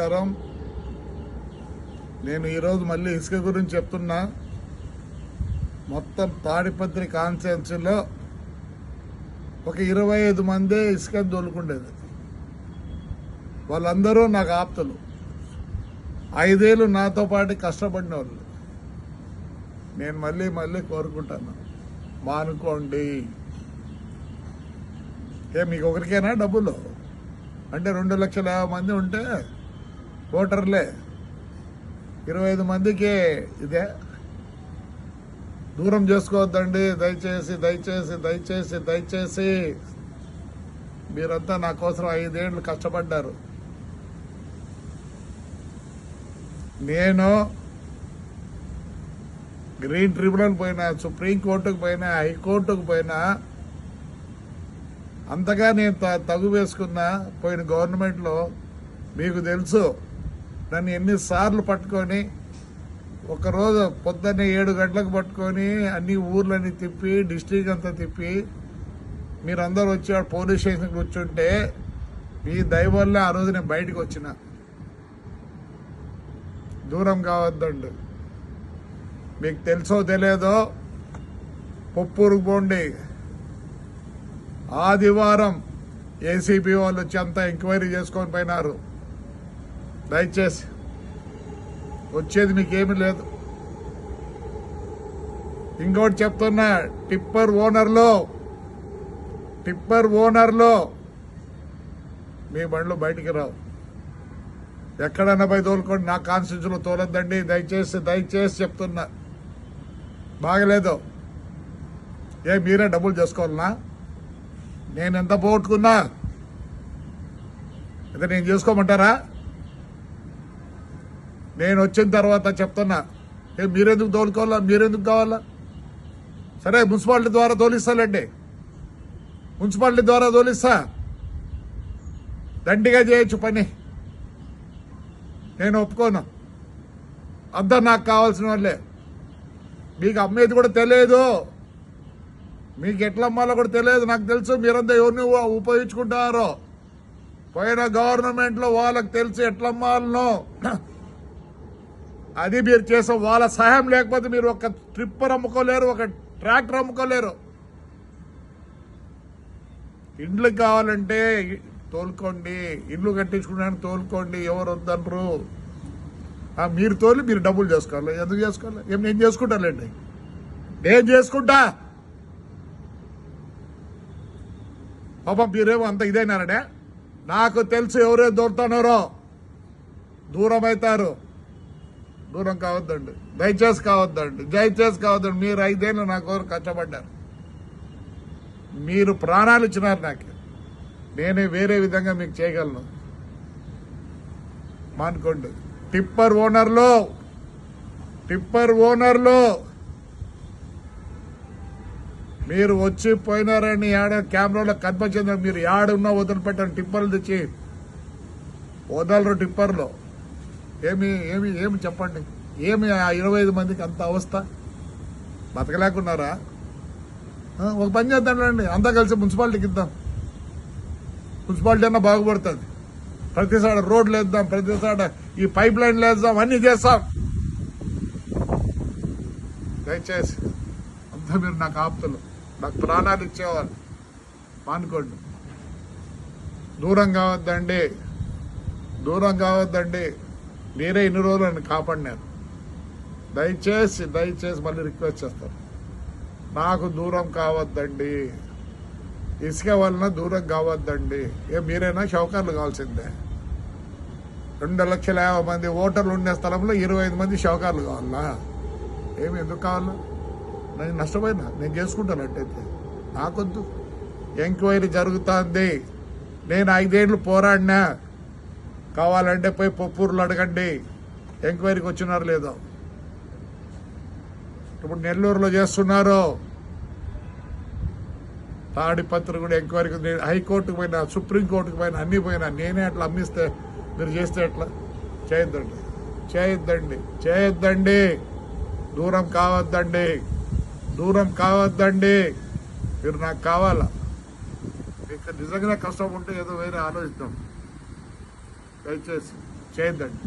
నమస్కారం. నేను ఈరోజు మళ్ళీ ఇసుక గురించి చెప్తున్నా. మొత్తం తాడిపత్రి కాన్స్టిట్యున్సీలో ఒక 25 మందే ఇసుక దొరుకుండేది. వాళ్ళందరూ నాకు ఆప్తులు, 5 ఏళ్ళు నాతో పాటు కష్టపడిన వాళ్ళు. నేను మళ్ళీ కోరుకుంటాను, మానుకోండి. మీకు ఒకరికైనా డబ్బులు అంటే 2,50,000 మంది ఉంటే ఓటర్లే, 25 మందికి ఇదే. దూరం చేసుకోవద్దండి దయచేసి దయచేసి దయచేసి దయచేసి. మీరంతా నా కోసం 5 ఏళ్ళు కష్టపడ్డారు. నేను గ్రీన్ ట్రిబ్యునల్ పోయినా, సుప్రీంకోర్టుకు పోయినా, హైకోర్టుకు పోయినా, అంతగా నేను తగు వేసుకున్నా. పోయిన గవర్నమెంట్లో మీకు తెలుసు, నన్ను ఎన్నిసార్లు పట్టుకొని, ఒకరోజు పొద్దున్నే 7 గంటలకు పట్టుకొని అన్ని ఊర్లన్నీ తిప్పి, డిస్ట్రిక్ట్ అంతా తిప్పి, మీరందరూ వచ్చి పోలీస్ స్టేషన్కి కూర్చుంటే మీ దయ వల్ల ఆ రోజు నేను బయటకు వచ్చిన. దూరం కావద్దండి. మీకు తెలుసో తెలియదో, పొప్పూరుకు పోండి. ఆదివారం ఏసీబీ వాళ్ళు వచ్చి అంతా ఎంక్వైరీ చేసుకొని పోయినారు. దయచేసి వచ్చేది మీకేమీ లేదు. ఇంకోటి చెప్తున్నా, టిప్పర్ ఓనర్లో మీ బండ్లు బయటికి రావు. ఎక్కడన్నా పోయి తోలుకోండి, నా కాన్స్టిట్యూన్సీలో తోలొద్దండి దయచేసి చెప్తున్నా. బాగలేదు. మీరే డబ్బులు చేసుకోవాలనా? నేను ఎంత పోగొట్టుకున్నా అయితే నేను చేసుకోమంటారా? నేను వచ్చిన తర్వాత చెప్తున్నా, మీరెందుకు తోలుకోవాలా, మీరెందుకు కావాలా? సరే, మున్సిపాలిటీ ద్వారా తోలిస్తాలండి, మున్సిపాలిటీ ద్వారా తోలిస్తా. దండిగా చేయొచ్చు పని, నేను ఒప్పుకోను. అంతా నాకు కావాల్సిన వాళ్ళే. మీకు అమ్మేది కూడా తెలియదు, మీకు ఎట్లా అమ్మాలో కూడా తెలియదు. నాకు తెలుసు మీరంతా ఎవరిని ఉపయోగించుకుంటారో. పోయిన గవర్నమెంట్లో వాళ్ళకి తెలుసు ఎట్లా అమ్మాలనో. అది మీరు చేసే వాళ్ళ సహాయం లేకపోతే మీరు ఒక ట్రిప్పర్ అమ్ముకోలేరు, ఒక ట్రాక్టర్ అమ్ముకోలేరు. ఇండ్లు కావాలంటే తోలుకోండి, ఇల్లు కట్టించుకోవడానికి తోలుకోండి, ఎవరు వద్దనరు. మీరు తోలి మీరు డబ్బులు చేసుకోవాలి. ఎందుకు చేసుకోవాలి? నేను చేసుకుంటానులేండి, నేను చేసుకుంటా. పాపం మీరేమో అంత ఇదైనారనే. నాకు తెలుసు ఎవరే దొరుకుతున్నారో. దూరం అవుతారు. దూరం కావద్దండి, దయచేసి కావద్దండి. మీరు 5 ఏళ్ళు నా కోసం కష్టపడ్డారు, మీరు ప్రాణాలు ఇచ్చినారు నాకు. నేనే వేరే విధంగా మీకు చేయగలను. మానుకోండి. టిప్పర్ ఓనర్లో మీరు వచ్చి పోయినారని కెమెరాలో కనిపించింది. మీరు ఏడున్నా వదిలిపెట్టండి. టిప్పర్లు తెచ్చి వదలరు. టిప్పర్లో ఏమి చెప్పండి. ఏమి ఆ 25 మందికి అంత అవస్థ? బతకలేకున్నారా? ఒక పని చేద్దాంలేండి, అంతా కలిసి మున్సిపాలిటీకి ఇద్దాం. మున్సిపాలిటీ అన్నా బాగుపడుతుంది. ప్రతిసాడ రోడ్లు వేద్దాం, ప్రతిసాడ ఈ పైప్ లైన్లు వేద్దాం, అన్నీ చేస్తాం. దయచేసి అంతా మీరు నాకు ఆప్తులు, నాకు ప్రాణాలు ఇచ్చేవాళ్ళు. మానుకోండి. దూరం కావద్దండి. మీరే ఇన్ని రోజులు నన్ను కాపాడినారు. దయచేసి మళ్ళీ రిక్వెస్ట్ చేస్తాను, నాకు దూరం కావద్దండి. ఇసుక వలన దూరం కావద్దండి. మీరైనా షౌకర్లు కావాల్సిందే. 2,50,000 మంది ఓటర్లు ఉండే స్థలంలో 25 మంది షౌకర్లు కావాలా? ఎందుకు కావాలా? నేను నష్టపోయినా, నేను చేసుకుంటాను. అట్టయితే నాకొద్దు. ఎంక్వైరీ జరుగుతుంది. నేను 5 ఏళ్ళు పోరాడినా. కావాలంటే పోయి పొప్పూరులో అడగండి, ఎంక్వైరీకి వచ్చినారు లేదో. ఇప్పుడు నెల్లూరులో చేస్తున్నారు. తాడిపత్రి కూడా ఎంక్వైరీకి, హైకోర్టుకు పోయినా, సుప్రీంకోర్టుకు పోయినా, అన్నీ పోయినా. నేనే అట్లా అమ్మిస్తే మీరు చేస్తే ఎట్లా? చేయొద్దండి. దూరం కావద్దండి. మీరు నాకు కావాలా? మీకు నిజంగా కష్టం ఉంటే ఏదో వేరే ఆలోచిద్దాం. దయచేసి చేయొద్దండి.